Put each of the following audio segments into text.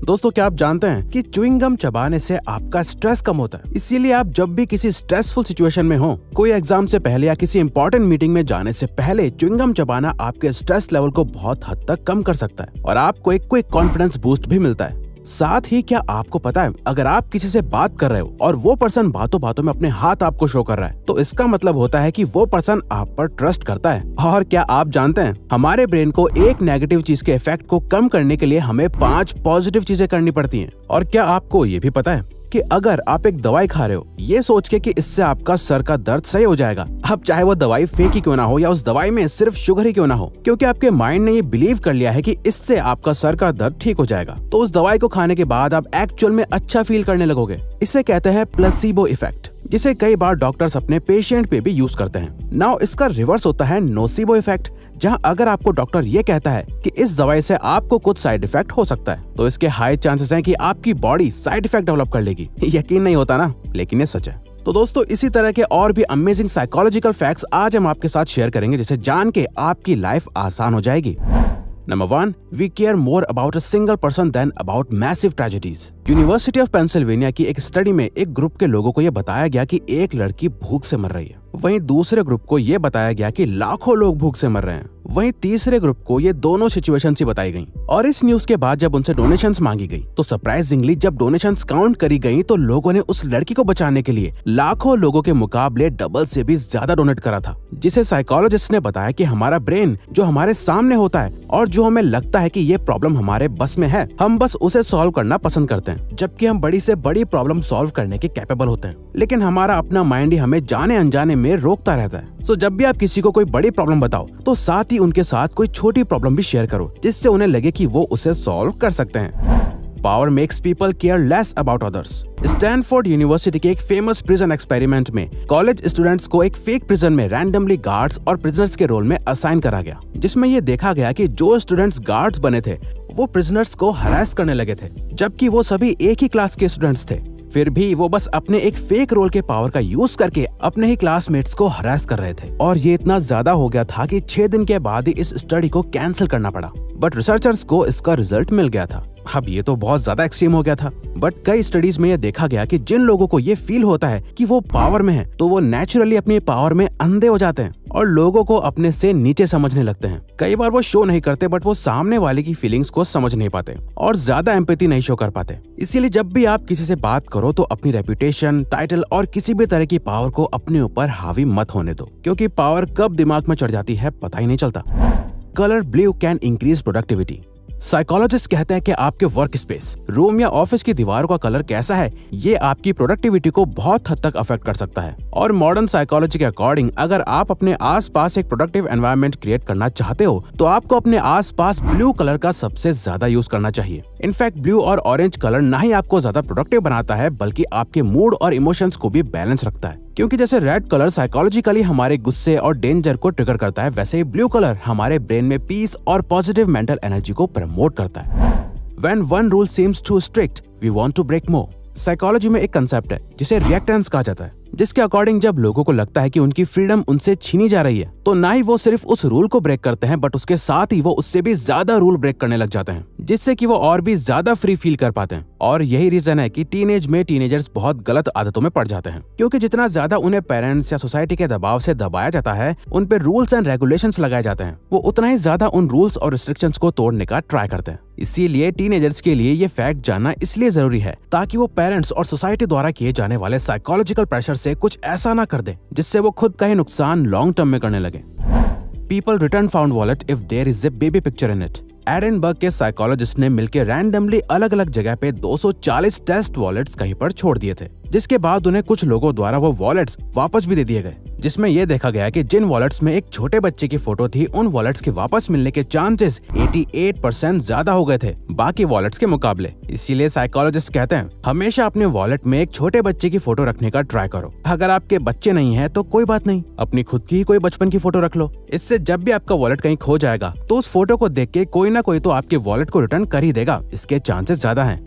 दोस्तों, क्या आप जानते हैं कि च्युइंग गम चबाने से आपका स्ट्रेस कम होता है। इसीलिए आप जब भी किसी स्ट्रेसफुल सिचुएशन में हो, कोई एग्जाम से पहले या किसी इंपॉर्टेंट मीटिंग में जाने से पहले च्युइंग गम चबाना आपके स्ट्रेस लेवल को बहुत हद तक कम कर सकता है और आपको एक क्विक कॉन्फिडेंस बूस्ट भी मिलता है। साथ ही क्या आपको पता है, अगर आप किसी से बात कर रहे हो और वो पर्सन बातों बातों में अपने हाथ आपको शो कर रहा है, तो इसका मतलब होता है कि वो पर्सन आप पर ट्रस्ट करता है। और क्या आप जानते हैं, हमारे ब्रेन को एक नेगेटिव चीज के इफेक्ट को कम करने के लिए हमें 5 पॉजिटिव चीजें करनी पड़ती हैं। और क्या आपको ये भी पता है कि अगर आप एक दवाई खा रहे हो ये सोच के कि इससे आपका सर का दर्द सही हो जाएगा, अब चाहे वो दवाई फेक ही क्यों ना हो या उस दवाई में सिर्फ शुगर ही क्यों ना हो, क्योंकि आपके माइंड ने ये बिलीव कर लिया है कि इससे आपका सर का दर्द ठीक हो जाएगा, तो उस दवाई को खाने के बाद आप एक्चुअल में अच्छा फील करने लगोगे। इसे कहते हैं प्लेसिबो इफेक्ट, जिसे कई बार डॉक्टर्स अपने पेशेंट पे भी यूज करते हैं। नाउ इसका रिवर्स होता है नोसिबो इफेक्ट, जहां अगर आपको डॉक्टर ये कहता है कि इस दवाई से आपको कुछ साइड इफेक्ट हो सकता है, तो इसके हाई चांसेस हैं कि आपकी बॉडी साइड इफेक्ट डेवलप कर लेगी। यकीन नहीं होता ना, लेकिन ये सच है। तो दोस्तों, इसी तरह के और भी अमेजिंग साइकोलॉजिकल फैक्ट्स आज हम आपके साथ शेयर करेंगे, जिसे जान के आपकी लाइफ आसान हो जाएगी। Number 1, we care more about a single person than about massive tragedies. University of Pennsylvania की एक स्टडी में एक ग्रुप के लोगों को यह बताया गया कि एक लड़की भूख से मर रही है, वहीं दूसरे ग्रुप को यह बताया गया कि लाखों लोग भूख से मर रहे हैं, वहीं तीसरे ग्रुप को ये दोनों सिचुएशंस ही बताई गईं। और इस न्यूज के बाद जब उनसे डोनेशंस मांगी गई, तो सरप्राइजिंगली जब डोनेशंस काउंट करी गई, तो लोगों ने उस लड़की को बचाने के लिए लाखों लोगों के मुकाबले डबल से भी ज्यादा डोनेट करा था। जिसे साइकोलॉजिस्ट ने बताया कि हमारा ब्रेन जो हमारे सामने होता है और जो हमें लगता है कि ये प्रॉब्लम हमारे बस में है, हम बस उसे सॉल्व करना पसंद करते हैं, जबकि हम बड़ी से बड़ी प्रॉब्लम सॉल्व करने के कैपेबल होते हैं। लेकिन हमारा अपना माइंड ही हमें जाने अनजाने में रोकता रहता है। सो जब भी आप किसी को कोई बड़ी प्रॉब्लम बताओ, तो साथ ही उनके साथ कोई छोटी प्रॉब्लम भी शेयर करो, जिससे उन्हें लगे कि वो उसे सॉल्व कर सकते हैं। Power makes people care less about others. Stanford university के एक फेमस प्रिजन एक्सपेरिमेंट में कॉलेज स्टूडेंट्स को एक फेक प्रिजन में रैंडमली गार्ड्स और प्रिजनर्स के रोल में असाइन करा गया, जिसमें ये देखा गया कि जो स्टूडेंट्स गार्ड्स बने थे वो प्रिजनर्स को हरास करने लगे थे, जबकि वो सभी एक ही क्लास के स्टूडेंट्स थे। फिर भी वो बस अपने एक फेक रोल के पावर का यूज करके अपने ही क्लासमेट्स को हरास कर रहे थे, और ये इतना ज्यादा हो गया था कि 6 दिन के बाद ही इस स्टडी को कैंसिल करना पड़ा। बट रिसर्चर्स को इसका रिजल्ट मिल गया था। अब ये तो बहुत ज्यादा एक्सट्रीम हो गया था, बट कई स्टडीज में ये देखा गया कि जिन लोगों को ये फील होता है कि वो पावर में है, तो वो नेचुरली अपनी पावर में अंधे हो जाते हैं और लोगों को अपने से नीचे समझने लगते हैं। कई बार वो शो नहीं करते, बट वो सामने वाले की फीलिंग्स को समझ नहीं पाते और ज्यादा एम्पैथी नहीं शो कर पाते। इसीलिए जब भी आप किसी से बात करो, तो अपनी रेपुटेशन, टाइटल और किसी भी तरह की पावर को अपने ऊपर हावी मत होने दो, क्योंकि पावर कब दिमाग में चढ़ जाती है पता ही नहीं चलता। Colour blue can increase productivity. Psychologist कहते हैं कि आपके वर्क स्पेस, रूम या ऑफिस की दीवारों का कलर कैसा है, ये आपकी प्रोडक्टिविटी को बहुत हद तक अफेक्ट कर सकता है। और मॉडर्न साइकोलॉजी के अकॉर्डिंग अगर आप अपने आसपास एक प्रोडक्टिव एनवायरनमेंट क्रिएट करना चाहते हो, तो आपको अपने आसपास ब्लू कलर का सबसे ज्यादा यूज करना चाहिए। इनफैक्ट ब्लू और ऑरेंज कलर ना ही आपको ज्यादा प्रोडक्टिव बनाता है, बल्कि आपके मूड और इमोशंस को भी बैलेंस रखता है। क्योंकि जैसे रेड कलर साइकोलॉजिकली हमारे गुस्से और डेंजर को ट्रिगर करता है, वैसे ही ब्लू कलर हमारे ब्रेन में पीस और पॉजिटिव मेंटल एनर्जी को प्रमोट करता है। When one rule seems too strict, we want to break more. Psychology में एक कंसेप्ट है जिसे रिएक्टेंस कहा जाता है, जिसके अकॉर्डिंग जब लोगों को लगता है कि उनकी फ्रीडम उनसे छीनी जा रही है, तो ना ही वो सिर्फ उस रूल को ब्रेक करते हैं, बट उसके साथ ही वो उससे भी ज्यादा रूल ब्रेक करने लग जाते हैं, जिससे कि वो और भी ज्यादा फ्री फील कर पाते हैं। और यही रीजन है कि टीनेज में टीनेजर्स बहुत गलत आदतों में पड़ जाते हैं, क्योंकि जितना ज्यादा उन्हें पेरेंट्स या सोसाइटी के दबाव से दबाया जाता है, उन पे रूल्स एंड रेगुलेशंस लगाए जाते हैं, वो उतना ही ज्यादा उन रूल्स और रिस्ट्रिक्शंस को तोड़ने का ट्राई करते हैं। इसीलिए टीनेजर्स के लिए ये फैक्ट जानना इसलिए जरूरी है, ताकि वो पेरेंट्स और सोसाइटी द्वारा किए जाने वाले साइकोलॉजिकल प्रेशर से कुछ ऐसा ना कर दे जिससे वो खुद का ही नुकसान लॉन्ग टर्म में करने लगे। People return found wallet if there is a baby picture in it. Edinburgh के साइकोलॉजिस्ट ने मिलकर रैंडमली अलग अलग जगह पे 240 टेस्ट वॉलेट्स कहीं पर छोड़ दिए थे, जिसके बाद उन्हें कुछ लोगों द्वारा वो वॉलेट्स वापस भी दे दिए गए, जिसमें यह देखा गया कि जिन वॉलेट्स में एक छोटे बच्चे की फोटो थी, उन वॉलेट्स के वापस मिलने के चांसेस 88% ज्यादा हो गए थे बाकी वॉलेट्स के मुकाबले। इसीलिए साइकोलॉजिस्ट कहते हैं हमेशा अपने वॉलेट में एक छोटे बच्चे की फोटो रखने का ट्राई करो। अगर आपके बच्चे नहीं है तो कोई बात नहीं, अपनी खुद की ही कोई बचपन की फोटो रख लो। इससे जब भी आपका वॉलेट कहीं खो जाएगा, तो उस फोटो को देख के कोई ना कोई तो आपके वॉलेट को रिटर्न कर ही देगा, इसके चांसेस ज्यादा हैं।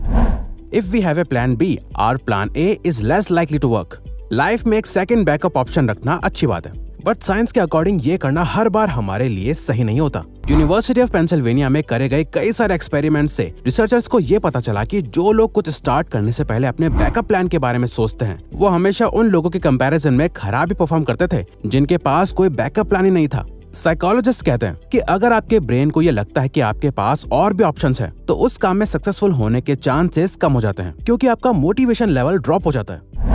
If we have a plan B, our plan A is less likely to work. Life में एक सेकंड बैकअप ऑप्शन रखना अच्छी बात है, बट साइंस के अकॉर्डिंग ये करना हर बार हमारे लिए सही नहीं होता। यूनिवर्सिटी ऑफ पेंसिल्वेनिया में करे गए कई सारे एक्सपेरिमेंट से रिसर्चर्स को ये पता चला कि जो लोग कुछ स्टार्ट करने से पहले अपने बैकअप प्लान के बारे में सोचते हैं, वो हमेशा उन लोगों के कंपैरिजन में खराब ही परफॉर्म करते थे जिनके पास कोई बैकअप प्लान ही नहीं था। साइकोलॉजिस्ट कहते हैं कि अगर आपके ब्रेन को ये लगता है कि आपके पास और भी ऑप्शंस हैं, तो उस काम में सक्सेसफुल होने के चांसेस कम हो जाते हैं क्योंकि आपका मोटिवेशन लेवल ड्रॉप हो जाता है।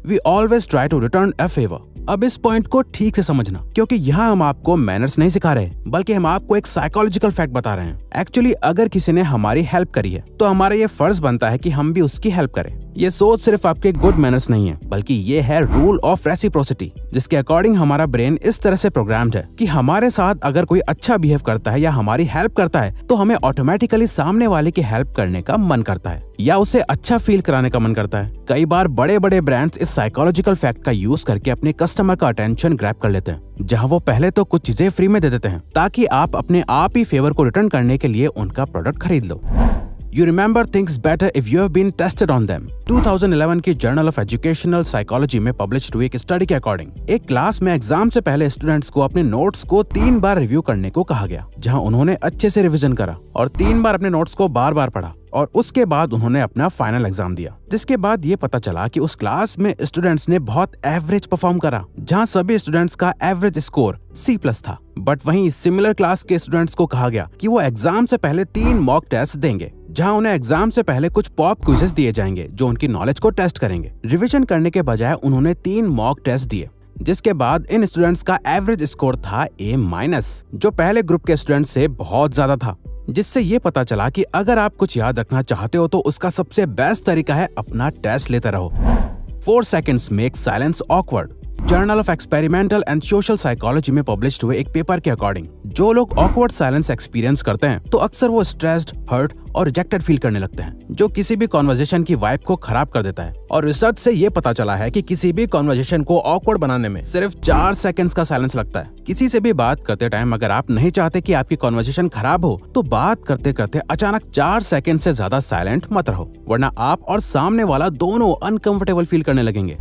We always try to return a favor। अब इस पॉइंट को ठीक से समझना, क्योंकि यहाँ हम आपको मैनर्स नहीं सिखा रहे, बल्कि हम आपको एक साइकोलॉजिकल फैक्ट बता रहे हैं। एक्चुअली अगर किसी ने हमारी हेल्प करी है तो हमारा ये फर्ज बनता है कि हम भी उसकी हेल्प करें। ये सोच सिर्फ आपके गुड मैनर्स नहीं है, बल्कि ये है रूल ऑफ रेसिप्रोसिटी, जिसके अकॉर्डिंग हमारा ब्रेन इस तरह से प्रोग्राम्ड है कि हमारे साथ अगर कोई अच्छा बिहेव करता है या हमारी हेल्प करता है तो हमें ऑटोमेटिकली सामने वाले की हेल्प करने का मन करता है या उसे अच्छा फील कराने का मन करता है। कई बार बड़े बड़े ब्रांड्स इस साइकोलॉजिकल फैक्ट का यूज करके अपने कस्टमर का अटेंशन ग्रैब कर लेते हैं, जहां वो पहले तो कुछ चीजें फ्री में दे देते हैं ताकि आप अपने आप ही फेवर को रिटर्न करने के लिए उनका प्रोडक्ट खरीद लो। You remember things better if you have been tested on them। 2011 की जर्नल ऑफ एजुकेशनल साइकोलॉजी में पब्लिश हुई एक स्टडी के अकॉर्डिंग एक क्लास में एग्जाम से पहले स्टूडेंट्स को अपने नोट्स को 3 बार रिव्यू करने को कहा गया, जहां उन्होंने अच्छे से रिवीजन करा और 3 बार अपने नोट्स को बार बार पढ़ा और उसके बाद उन्होंने अपना फाइनल एग्जाम दिया। जिसके बाद ये पता चला कि उस क्लास में स्टूडेंट्स ने बहुत एवरेज परफॉर्म करा, जहां सभी स्टूडेंट्स का एवरेज स्कोर C+ था। बट वहीं सिमिलर क्लास के स्टूडेंट्स को कहा गया कि वो एग्जाम से पहले 3 मॉक टेस्ट देंगे, जहां उन्हें एग्जाम से पहले कुछ पॉप क्विज़ेस दिए जाएंगे जो उनकी नॉलेज को टेस्ट करेंगे। रिवीजन करने के बजाय उन्होंने 3 मॉक टेस्ट दिए, जिसके बाद इन स्टूडेंट्स का एवरेज स्कोर था A-, जो पहले ग्रुप के स्टूडेंट से बहुत ज्यादा था। जिससे ये पता चला कि अगर आप कुछ याद रखना चाहते हो तो उसका सबसे बेस्ट तरीका है अपना टेस्ट लेते रहो। 4 seconds make silence awkward. Journal of experimental and social psychology में पब्लिश हुए एक पेपर के अकॉर्डिंग जो लोग ऑकवर्ड साइलेंस एक्सपीरियंस करते हैं तो अक्सर वो स्ट्रेस्ड, हर्ट और रिजेक्टेड फील करने लगते हैं, जो किसी भी कॉन्वर्जेशन की वाइब को खराब कर देता है। और रिसर्च से ये पता चला है कि किसी भी कॉन्वर्जेशन को ऑकवर्ड बनाने में सिर्फ 4 सेकंड्स का साइलेंस लगता है। किसी से भी बात करते टाइम अगर आप नहीं चाहते कि आपकी कॉन्वर्जेशन खराब हो तो बात करते करते अचानक 4 सेकंड से ज्यादा साइलेंट मत रहो, वरना आप और सामने वाला दोनों अनकंफर्टेबल फील करने लगेंगे।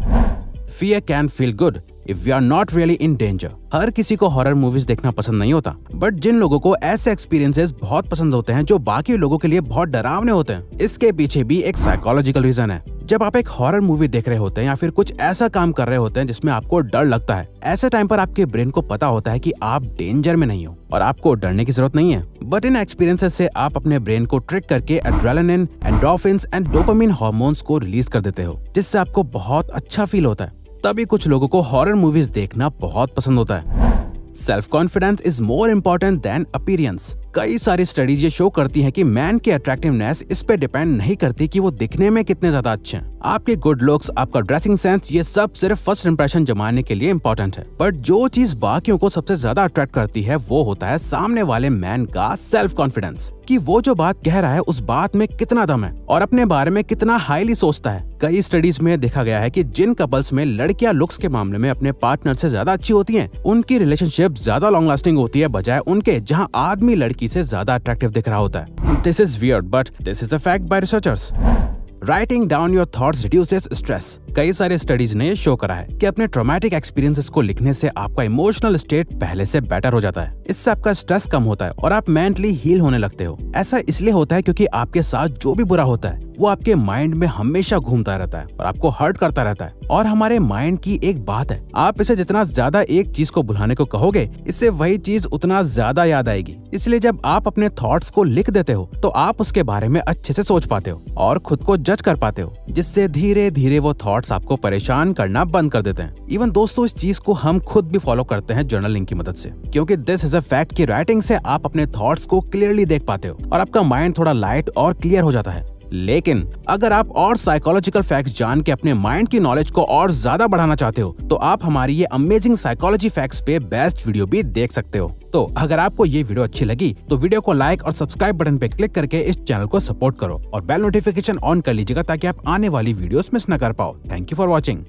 Fear can feel good if we are not really in danger। हर किसी को हॉरर मूवीज देखना पसंद नहीं होता, बट जिन लोगों को ऐसे एक्सपीरियंसेस बहुत पसंद होते हैं जो बाकी लोगों के लिए बहुत डरावने होते हैं, इसके पीछे भी एक साइकोलॉजिकल रीजन है। जब आप एक हॉरर मूवी देख रहे होते हैं या फिर कुछ ऐसा काम कर रहे होते हैं जिसमें आपको डर लगता है, ऐसे टाइम पर आपके ब्रेन को पता होता है कि आप डेंजर में नहीं हो और आपको डरने की जरूरत नहीं है। बट इन एक्सपीरियंसेस से आप अपने ब्रेन को ट्रिक करके adrenaline, endorphins and dopamine hormones को रिलीज कर देते हो, जिससे आपको बहुत अच्छा फील होता है। तभी कुछ लोगों को हॉरर मूवीज देखना बहुत पसंद होता है। Self confidence is more important then appearance. कई सारी स्टडीज ये शो करती हैं कि मैन की अट्रैक्टिवनेस इस पे डिपेंड नहीं करती कि वो दिखने में कितने ज्यादा अच्छे हैं। आपके गुड लुक्स, आपका ड्रेसिंग सेंस, ये सब सिर्फ फर्स्ट इंप्रेशन जमाने के लिए इम्पोर्टेंट है। बट जो चीज बाकियों को सबसे ज्यादा अट्रैक्ट करती है वो होता है सामने वाले मैन का सेल्फ कॉन्फिडेंस, कि वो जो बात कह रहा है उस बात में कितना दम है और अपने बारे में कितना हाईली सोचता है। कई स्टडीज में देखा गया है कि जिन कपल्स में लड़कियां लुक्स के मामले में अपने पार्टनर से ज्यादा अच्छी होती हैं, उनकी रिलेशनशिप ज्यादा लॉन्ग लास्टिंग होती है बजाय उनके जहां आदमी लड़की से ज्यादा अट्रैक्टिव दिख रहा होता है। This is weird but this is a fact bye researchers. Writing down your thoughts reduces stress. कई सारे स्टडीज ने शो करा है कि अपने ट्रॉमेटिक एक्सपीरियंसेस को लिखने से आपका इमोशनल स्टेट पहले से बेटर हो जाता है। इससे आपका स्ट्रेस कम होता है और आप मेंटली हील होने लगते हो। ऐसा इसलिए होता है क्योंकि आपके साथ जो भी बुरा होता है वो आपके माइंड में हमेशा घूमता रहता है और आपको हर्ट करता रहता है। और हमारे माइंड की एक बात है, आप इसे जितना ज्यादा एक चीज को भुलाने को कहोगे, इससे वही चीज उतना ज्यादा याद आएगी। इसलिए जब आप अपने थॉट्स को लिख देते हो तो आप उसके बारे में अच्छे से सोच पाते हो और खुद को जज कर पाते हो, जिससे धीरे धीरे वो थॉट्स आपको परेशान करना बंद कर देते हैं। इवन दोस्तों, इस चीज को हम खुद भी फॉलो करते हैं जर्नलिंग की मदद से, क्योंकि दिस इज अ फैक्ट कि राइटिंग से आप अपने थॉट्स को क्लियरली देख पाते हो और आपका माइंड थोड़ा लाइट और क्लियर हो जाता है। लेकिन अगर आप और साइकोलॉजिकल फैक्ट्स जान के अपने माइंड की नॉलेज को और ज्यादा बढ़ाना चाहते हो तो आप हमारी ये अमेजिंग साइकोलॉजी फैक्ट्स पे बेस्ट वीडियो भी देख सकते हो। तो अगर आपको ये वीडियो अच्छी लगी तो वीडियो को लाइक और सब्सक्राइब बटन पे क्लिक करके इस चैनल को सपोर्ट करो और बेल नोटिफिकेशन ऑन कर लीजिएगा ताकि आप आने वाली वीडियोस मिस न कर पाओ। Thank you for watching.